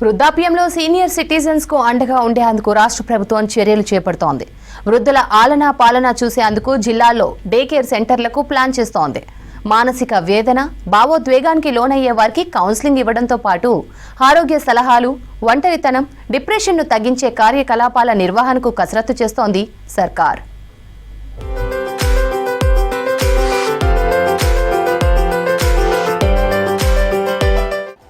వృద్ధాప్యంలో senior citizens కు అండగా ఉండేందుకు రాష్ట్ర ప్రభుత్వం చర్యలు చేపడుతోంది. వృద్ధుల ఆలనా పాలన చూసేందుకు జిల్లాల్లో డే కేర్ సెంటర్లకు ప్లాన్ చేస్తోంది. మానసిక వేదన, భావోద్వేగానికి లోనయ్యే వారికి కౌన్సిలింగ్ ఇవ్వడంతో పాటు ఆరోగ్య సలహాలు, ఒంటరితనం, డిప్రెషన్ను తగ్గించే కార్యకలాపాల నిర్వహణకు కసరత్తు చేస్తోంది సర్కార్.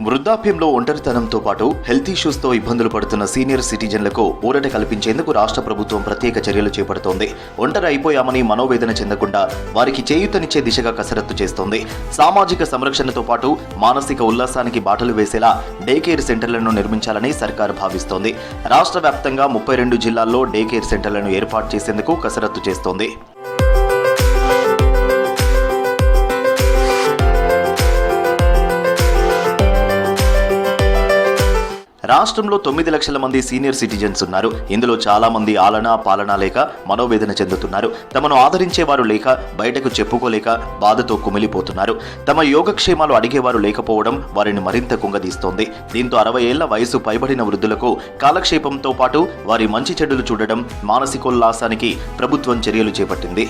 వృద్ధాప్యంలో ఒంటరితనంతో పాటు హెల్త్ ఇష్యూస్తో ఇబ్బందులు పడుతున్న సీనియర్ సిటిజన్లకు ఊరట కల్పించేందుకు రాష్ట్ర ప్రభుత్వం ప్రత్యేక చర్యలు చేపడుతోంది. ఒంటరి అయిపోయామని మనోవేదన చెందకుండా వారికి చేయూతనిచ్చే దిశగా కసరత్తు చేస్తోంది. సామాజిక సంరక్షణతో పాటు మానసిక ఉల్లాసానికి బాటలు వేసేలా డే కేర్ సెంటర్లను నిర్మించాలని సర్కారు భావిస్తోంది. రాష్ట్ర వ్యాప్తంగా 32 జిల్లాల్లో డే కేర్ సెంటర్లను ఏర్పాటు చేసేందుకు కసరత్తు చేస్తోంది. రాష్ట్రంలో 9 లక్షల మంది సీనియర్ సిటిజన్స్ ఉన్నారు. ఇందులో చాలా మంది ఆలనా పాలన లేక మనోవేదన చెందుతున్నారు. తమను ఆదరించేవారు లేక, బయటకు చెప్పుకోలేక బాధతో కుమిలిపోతున్నారు. తమ యోగక్షేమాలు అడిగేవారు లేకపోవడం వారిని మరింత కుంగదీస్తోంది. దీంతో 60 ఏళ్ల వయసు పైబడిన వృద్ధులకు కాలక్షేపంతో పాటు వారి మంచి చెడులు చూడడం, మానసికోల్లాసానికి ప్రభుత్వం చర్యలు చేపట్టింది.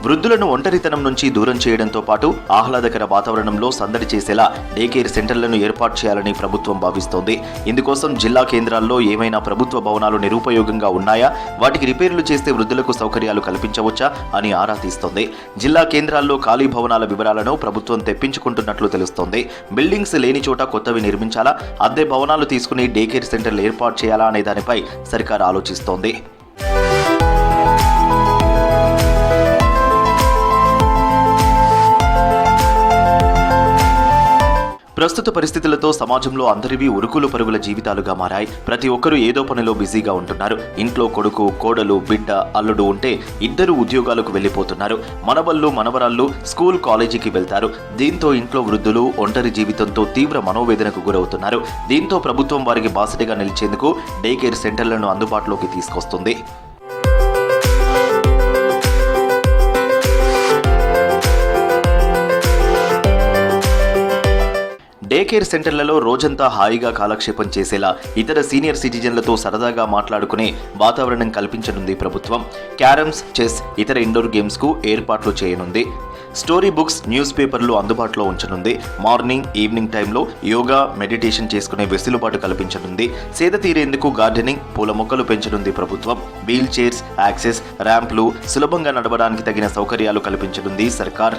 వృద్ధులను ఒంటరితనం నుంచి దూరం చేయడంతో పాటు ఆహ్లాదకర వాతావరణంలో సందడి చేసేలా డే కేర్ సెంటర్లను ఏర్పాటు చేయాలని ప్రభుత్వం భావిస్తోంది. ఇందుకోసం జిల్లా కేంద్రాల్లో ఏమైనా ప్రభుత్వ భవనాలు నిరుపయోగంగా ఉన్నాయా, వాటికి రిపేర్లు చేస్తే వృద్ధులకు సౌకర్యాలు కల్పించవచ్చా అని ఆరా తీస్తోంది. జిల్లా కేంద్రాల్లో ఖాళీ భవనాల వివరాలను ప్రభుత్వం తెప్పించుకుంటున్నట్లు తెలుస్తోంది. బిల్డింగ్స్ లేని చోట కొత్తవి నిర్మించాలా, అద్దె భవనాలు తీసుకుని డే కేర్ సెంటర్లు ఏర్పాటు చేయాలా అనే దానిపై సర్కారు ఆలోచిస్తోంది. ప్రస్తుత పరిస్థితులతో సమాజంలో అందరివి ఉరుకులు పరుగుల జీవితాలుగా మారాయి. ప్రతి ఒక్కరూ ఏదో పనిలో బిజీగా ఉంటున్నారు. ఇంట్లో కొడుకు, కోడలు, బిడ్డ, అల్లుడు ఉంటే ఇద్దరు ఉద్యోగాలకు వెళ్లిపోతున్నారు. మనవళ్ళు, మనవరాళ్ళు స్కూల్, కాలేజీకి వెళ్తారు. దీంతో ఇంట్లో వృద్ధులు ఒంటరి జీవితంతో తీవ్ర మనోవేదనకు గురవుతున్నారు. దీంతో ప్రభుత్వం వారికి బాసటగా నిలిచేందుకు డే కేర్ సెంటర్లను అందుబాటులోకి తీసుకొస్తుంది. డే కేర్ సెంటర్లలో రోజంతా హాయిగా కాలక్షేపం చేసేలా, ఇతర సీనియర్ సిటిజన్లతో సరదాగా మాట్లాడుకునే వాతావరణం కల్పించనుంది ప్రభుత్వం. క్యారమ్స్, చెస్, ఇతర ఇండోర్ గేమ్స్ కు ఏర్పాట్లు చేయనుంది. స్టోరీ బుక్స్, న్యూస్ పేపర్లు అందుబాటులో ఉంచనుంది. మార్నింగ్, ఈవినింగ్ టైంలో యోగా, మెడిటేషన్ చేసుకునే వెసులుబాటు కల్పించనుంది. సేద తీరేందుకు గార్డెనింగ్, పూల మొక్కలు పెంచనుంది ప్రభుత్వం. వీల్ చైర్స్, యాక్సెస్ ర్యాంప్లు, సులభంగా నడవడానికి తగిన సౌకర్యాలు కల్పించనుంది సర్కార్.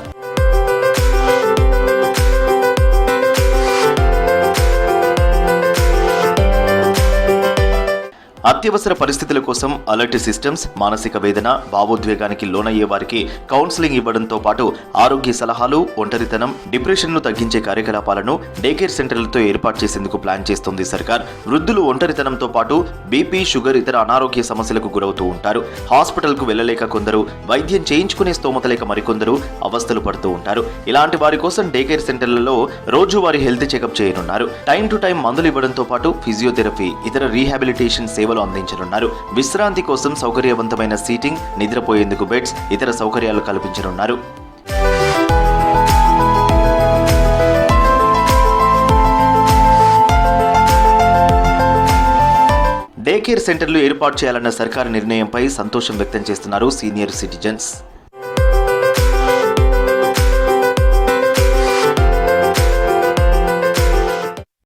అత్యవసర పరిస్థితుల కోసం అలర్ట్ సిస్టమ్స్, మానసిక వేదన, భావోద్వేగానికి లోనయ్యే వారికి కౌన్సిలింగ్ ఇవ్వడంతో పాటు ఆరోగ్య సలహాలు, ఒంటరితనం, డిప్రెషన్ను తగ్గించే కార్యకలాపాలను డే కేర్ సెంటర్లతో ఏర్పాటు చేసేందుకు ప్లాన్ చేస్తోంది సర్కార్. వృద్ధులు ఒంటరితనంతో పాటు బీపీ, షుగర్, ఇతర అనారోగ్య సమస్యలకు గురవుతూ ఉంటారు. హాస్పిటల్కు వెళ్లలేక కొందరు, వైద్యం చేయించుకునే స్తోమత లేక మరికొందరు అవస్థలు పడుతూ ఉంటారు. ఇలాంటి వారి కోసం డే కేర్ సెంటర్లలో రోజువారీ హెల్త్ చెకప్ చేయనున్నారు. టైం టు టైం మందులు ఇవ్వడంతో పాటు ఫిజియోథెరపీ, ఇతర రీహాబిలిటేషన్ సేవలు అందించనున్నారు. విశ్రాంతి కోసం సౌకర్యవంతమైన సీటింగ్, నిద్రపోయేందుకు బెడ్స్, ఇతర సౌకర్యాలు కల్పించనున్నారు. డే కేర్ సెంటర్లు ఏర్పాటు చేయాలన్న సర్కారు నిర్ణయంపై సంతోషం వ్యక్తం చేస్తున్నారు సీనియర్ సిటిజన్స్.